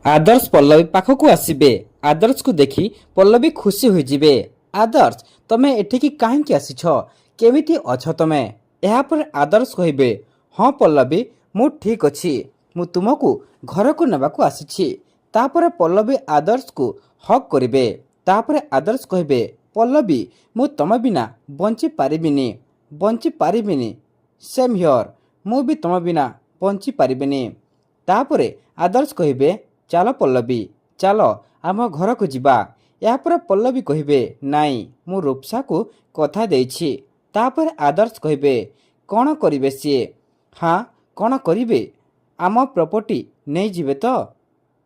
आदर्श पल्लवी पाखक आसबे। आदर्श को देखी पल्लवी खुशी होइजिबे। आदर्श तमे एठिकी काहेकि आसीछ, केमिति अछ तमे? यापर आदर्श कहिबे, हाँ पल्लवी मु ठीक अछि, मु तुमको घर को नेबाकू आसीछि। तापर पल्लवी आदर्श को हक करिबे। तापर आदर्श कहिबे, पल्लवी मु तम बिना बंची पारिबिनी। सेम हियर, मु भी तम बिना बंची पारिबिनी। तापर आदर्श कहिबे, चाल पल्लवी चाल आम घर को जिबा। यापर पल्लवी कहिबे, नाई मु रूपसा को कथा देइछि। तापर आदर्श कहिबे, कौन करिबे सिए? हाँ कौन करिबे? आम प्रॉपर्टी नहीं जिबे तो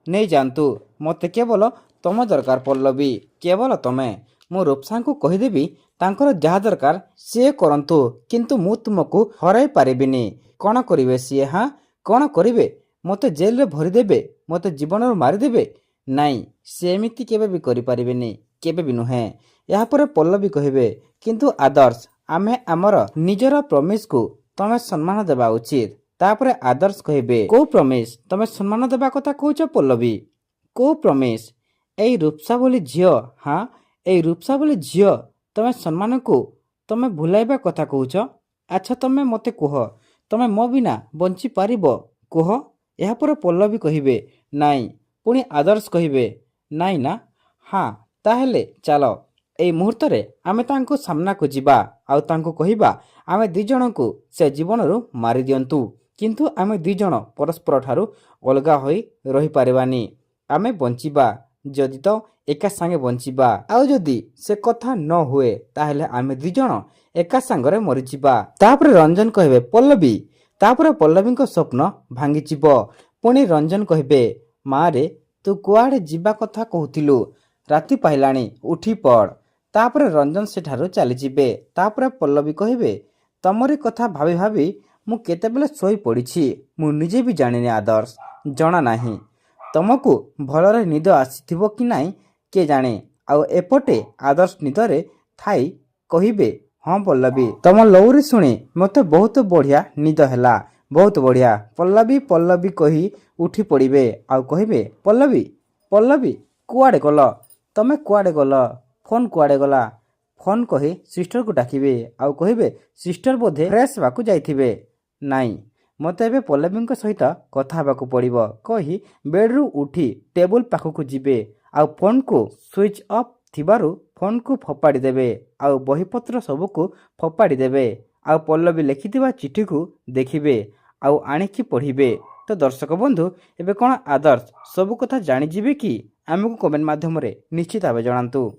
नहीं जानतु, मते केवल तम दरकार पल्लवी, केवल तमे। मु रूपसा को कहिदेबी तांकर जहा दरकार सी करंतु, किंतु मु तुमको हराई पारिबिनी। कौन करिबे सिए? हाँ कौन करिबे? मते जेल रे भरिदेबे, मते जीवन मारिदेबे? नाई सेमिति केबे भी करि पारिबेनी, केबे भी नुहे। यापर पल्लवी कहिबे, किंतु आदर्श आमे आमर निजर प्रॉमिस को तमे सम्मान देबा उचित। तापर आदर्श कहिबे, को प्रॉमिस तमे सम्मान देबा कथा कहउछ पल्लवी? को प्रॉमिस? एई रूपसा बोली झियो, हाँ एई रूपसा बोली झियो तमे सम्मान को तमे भुलाइबा कथा कहउछ। अच्छा तमे मते कुह, तमे मो बिना बंची पारिबो? कुह। यापर पल्लवी कहिबे, नाई। पुणी आदर्श कहिबे, नाई ना? हाँ ताहेले चलो एई मुहूर्त रे आमे तांको सामना को जिबा, आउ तांको कहिबा आमे दी जण को से जीवनरू मारि दियंतु, किंतु आमे दी जण परस्पर ठारू अलगा होई रही पारिबानी। आमे बंचिबा जदि तो एका संगे बंचिबा, आउ जदि से कथा न हुए ताहेले आमे दी जण एका संगरे मरिजिबा। तापर रंजन कहिबे, पल्लवी। तापर पल्लवीଙ୍କ स्वप्न भांगिजिब। पुणी रंजन कहिबे, मारे तू कुआड़े जिबा कथा कहूतिलु, राति पाइलाणी उठी पड़। तापर रंजन सेठारु चलीजिबे। तापर पल्लवी कहिबे, तमरी कथा भाबी भाबी मु केतेबेले सोई पड़िछि, मु निजे भी जानिनी आदर्श, जणा नाही। तमको भलरे निद आसीथिबो कि नाई के जाने। आउ एपटे आदर्श निदरे थाई कहिबे, हाँ पल्लवी तम लौरी शुणी मते बहुत बढ़िया निद हैला, बहुत बढ़िया। पल्लवी पल्लवी कही उठी पड़िबे। आउ कहिबे, पल्लवी पल्लवी कुआड़े गल? तमे कुआड़े गल? फोन कुआड़े गला? फोन कही सिस्टर को डाकिबे। आउ कहिबे, सिस्टर बोधे फ्रेश बाकू जाइथिबे। नाई मते एबे पल्लवीଙ୍କ सहित कथा हेबाकू पड़िबो कही बेडरू उठी टेबुल पाखକୁ जिबे। आउ फोन को स्विच ऑफ थिबारु फोन को फपाड़ी देबे। आउ बहीपत्र सबको फपाड़ी देबे। आउ पल्लवी लेखिथिबा चिठी को देखिबे, आउ आनिकी पढ़िबे। तो दर्शक बंधु एबे कौन आदर्श सब कथा जानी जिबे कि? आमको कमेंट माध्यम रे निश्चित भावे जणांतु।